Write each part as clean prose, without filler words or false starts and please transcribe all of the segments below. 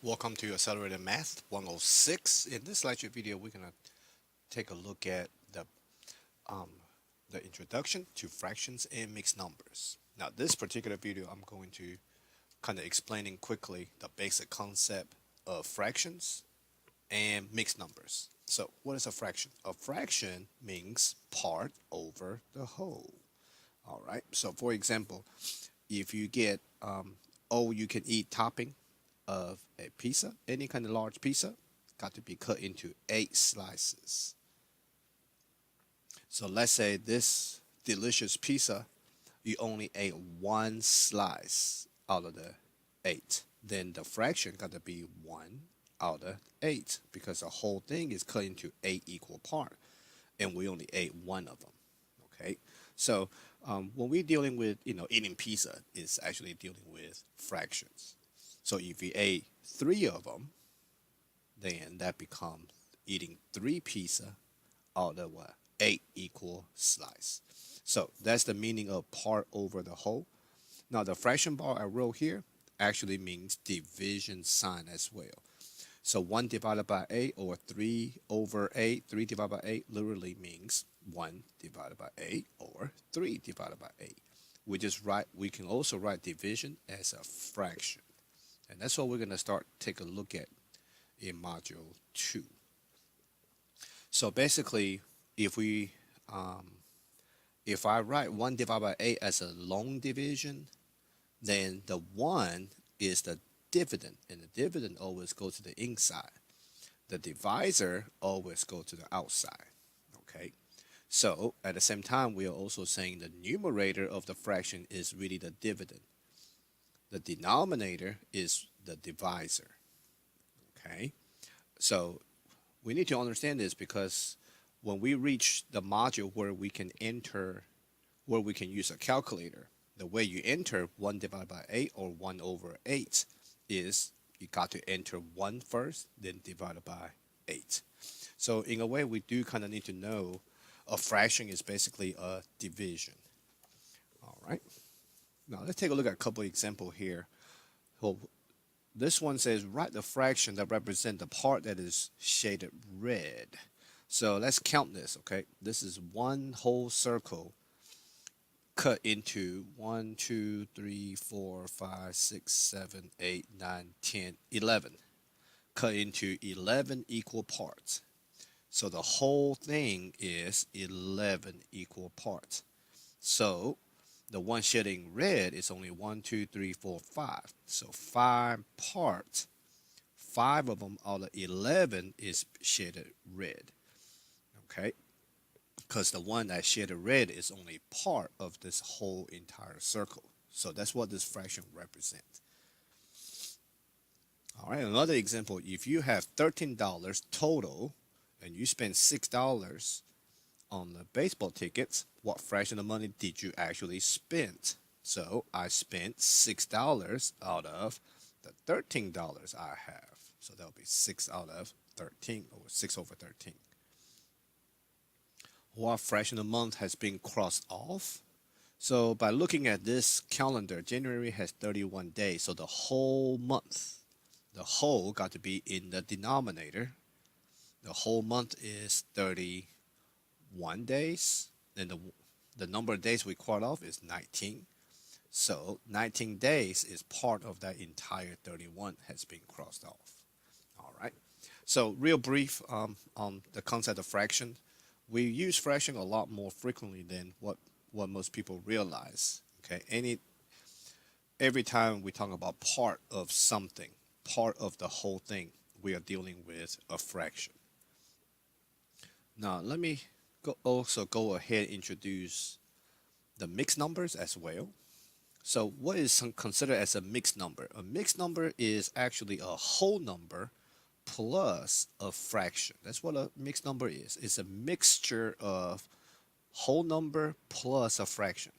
Welcome to Accelerated Math 106. In this lecture video, we're going to take a look at um, the introduction to fractions and mixed numbers. Now, this particular video, I'm going to kind of explaining quickly the basic concept of fractions and mixed numbers. So, what is a fraction? A fraction means part over the whole. All right. So, for example, if you get all you can eat topping of a pizza, any kind of large pizza, got to be cut into 8 slices. So let's say this delicious pizza, you only ate 1 slice out of the 8. Then the fraction got to be 1 out of 8 because the whole thing is cut into 8 equal parts, and we only ate one of them. Okay, so when we're dealing with eating pizza, it's actually dealing with fractions. So if you ate 3 of them, then that becomes eating 3 pizza out of what? 8 equal slice. So that's the meaning of part over the whole. Now the fraction bar I wrote here actually means division sign as well. So 1 divided by 8 or 3 over 8, 3 divided by 8 literally means 1 divided by 8 or 3 divided by 8. We can also write division as a fraction. And that's what we're going to take a look at in module 2. So basically, if I write 1 divided by 8 as a long division, then the 1 is the dividend, and the dividend always goes to the inside. The divisor always goes to the outside. Okay, so at the same time, we are also saying the numerator of the fraction is really the dividend. The denominator is the divisor. Okay, so we need to understand this because when we reach the module where we can use a calculator, the way you enter 1 divided by 8 or 1 over 8 is you got to enter 1 first, then divided by 8. So in a way, we do kind of need to know a fraction is basically a division. All right. Now let's take a look at a couple of examples here. So this one says write the fraction that represent the part that is shaded red. So let's count this, okay? This is one whole circle cut into 1, 2, 3, 4, 5, 6, 7, 8, 9, 10, 11. Cut into 11 equal parts. So the whole thing is 11 equal parts. So the one shading red is only 1, 2, 3, 4, 5. So 5 parts. 5 of them out of 11 is shaded red. Okay? Because the one that shaded red is only part of this whole entire circle. So that's what this fraction represents. All right, another example. If you have $13 total and you spend $6 on the baseball tickets, what fraction of money did you actually spend? So I spent $6 out of the $13 I have. So that'll be 6 out of 13, or 6 over 13. What fraction of month has been crossed off? So by looking at this calendar, January has 31 days. So the whole month, the whole got to be in the denominator. The whole month is 31 days, and the number of days we crossed off is 19. So 19 days is part of that entire 31 has been crossed off. All right. So real brief on the concept of fraction. We use fraction a lot more frequently than what most people realize. Okay. Every time we talk about part of something, part of the whole thing, we are dealing with a fraction. Now let me also go ahead and introduce the mixed numbers as well. So what is considered as a mixed number? A mixed number is actually a whole number plus a fraction. That's what a mixed number is. It's a mixture of whole number plus a fraction.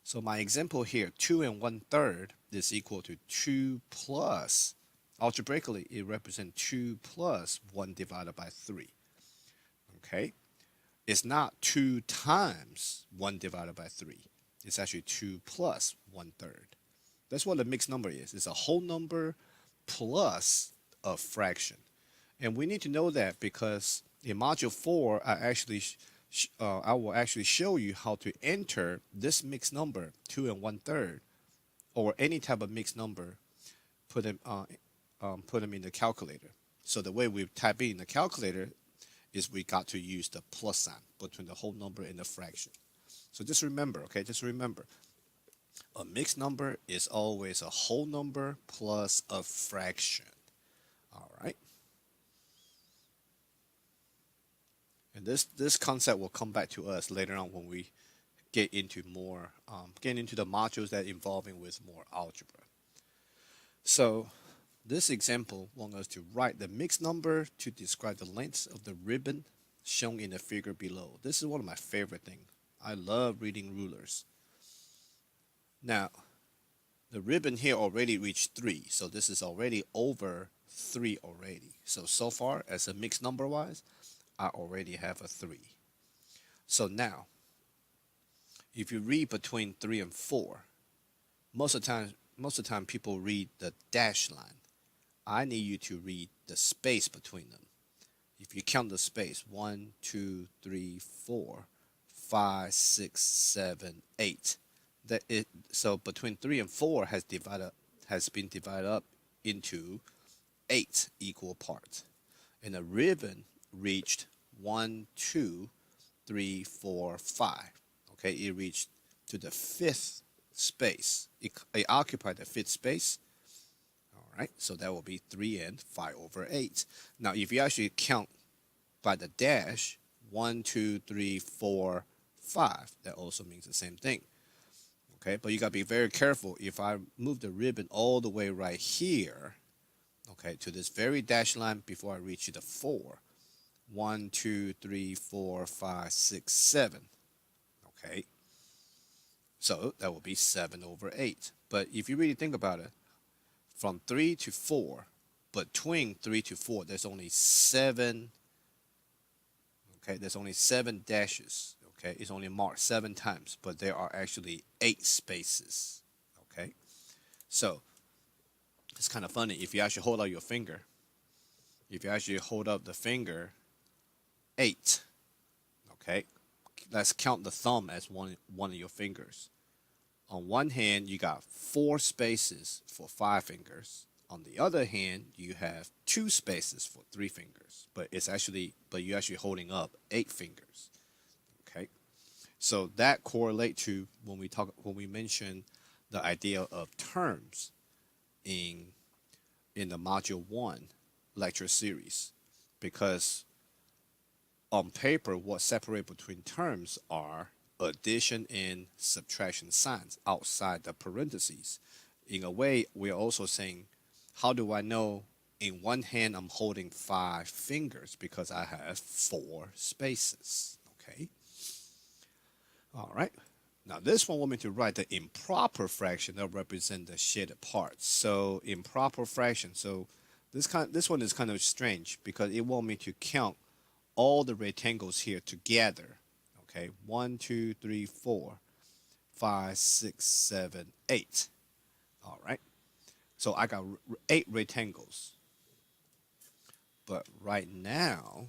So my example here, 2 and 1/3 is equal to 2 plus, algebraically it represents 2 plus 1 divided by 3. Okay, it's not 2 times 1 divided by 3. It's actually 2 plus 1/3. That's what a mixed number is. It's a whole number plus a fraction. And we need to know that because in module 4, I will actually show you how to enter this mixed number, 2 and 1/3, or any type of mixed number, put them in the calculator. So the way we type in the calculator is we got to use the plus sign between the whole number and the fraction. So just remember, okay, just remember, a mixed number is always a whole number plus a fraction. All right. And this concept will come back to us later on when we get into the modules that involving with more algebra. So this example wants us to write the mixed number to describe the length of the ribbon shown in the figure below. This is one of my favorite things. I love reading rulers. Now, the ribbon here already reached 3, so this is already over 3 already. So far, as a mixed number wise, I already have a 3. So now, if you read between 3 and 4, most of the time people read the dash line. I need you to read the space between them. If you count the space, 1, 2, 3, 4, 5, 6, 7, 8. So between 3 and 4 has been divided up into 8 equal parts. And the ribbon reached 1, 2, 3, 4, 5. Okay, it reached to the 5th space. It occupied the 5th space. All right, so that will be 3 and 5 over 8. Now, if you actually count by the dash, 1, 2, 3, 4, 5, that also means the same thing. Okay, but you got to be very careful. If I move the ribbon all the way right here, okay, to this very dash line before I reach the 4, 1, 2, 3, 4, 5, 6, 7. Okay, so that will be 7 over 8. But if you really think about it, from 3 to 4, between 3 to 4, there's only 7. Okay, there's only 7 dashes. Okay, it's only marked 7 times, but there are actually 8 spaces. Okay, so it's kind of funny if you actually hold out your finger. If you actually hold up the finger, 8. Okay, let's count the thumb as one of your fingers. On one hand, you got 4 spaces for 5 fingers. On the other hand, you have 2 spaces for 3 fingers. But you're actually holding up 8 fingers. Okay, so that correlates to when we mention the idea of terms in the module 1 lecture series, because on paper, what separates between terms are addition and subtraction signs outside the parentheses. In a way, we're also saying, how do I know in one hand I'm holding 5 fingers? Because I have 4 spaces. Okay. All right. Now this one want me to write the improper fraction that represent the shaded parts. So improper fraction. So this one is kind of strange because it want me to count all the rectangles here together. Okay, 1, 2, 3, 4, 5, 6, 7, 8. All right. So I got 8 rectangles. But right now,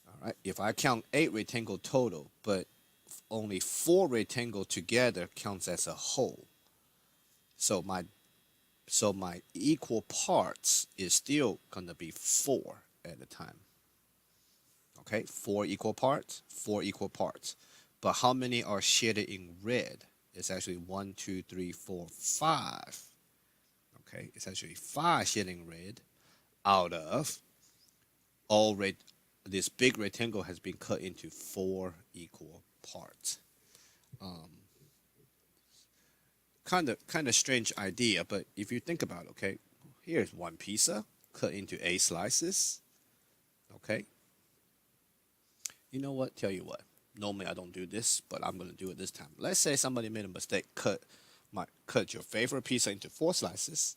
all right, if I count 8 rectangle total, but only 4 rectangle together counts as a whole. So my equal parts is still gonna be 4 at a time. Okay, 4 equal parts, 4 equal parts. But how many are shaded in red? It's actually 1, 2, 3, 4, 5. Okay, it's actually 5 shaded in red out of all red. This big rectangle has been cut into 4 equal parts. Kind of strange idea, but if you think about it, okay, here's one pizza cut into 8 slices. Okay. You know what? Tell you what. Normally I don't do this, but I'm gonna do it this time. Let's say somebody made a mistake, cut your favorite pizza into 4 slices.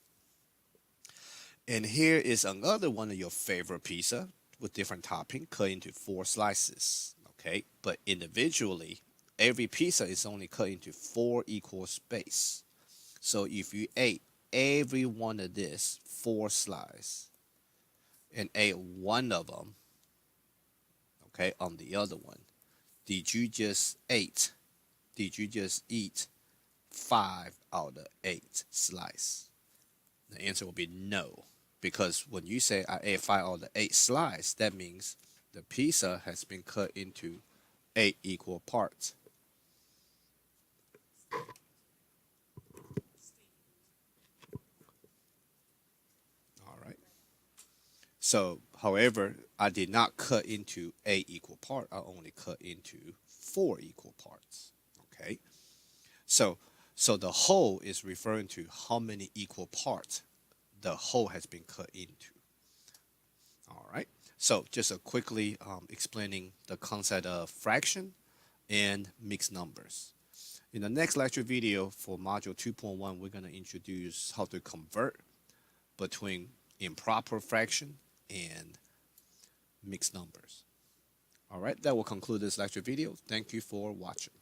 And here is another one of your favorite pizza with different topping cut into 4 slices. Okay, but individually, every pizza is only cut into 4 equal space. So if you ate every one of this 4 slices and ate one of them, okay, on the other one, did you just eat 5 out of 8 slices? The answer will be no, because when you say I ate 5 out of 8 slices, that means the pizza has been cut into 8 equal parts. All right. So, however, I did not cut into 8 equal parts. I only cut into 4 equal parts. Okay. So, the whole is referring to how many equal parts the whole has been cut into. All right. So, just a quickly explaining the concept of fraction and mixed numbers. In the next lecture video for module 2.1, we're going to introduce how to convert between improper fraction and mixed numbers. All right, that will conclude this lecture video. Thank you for watching.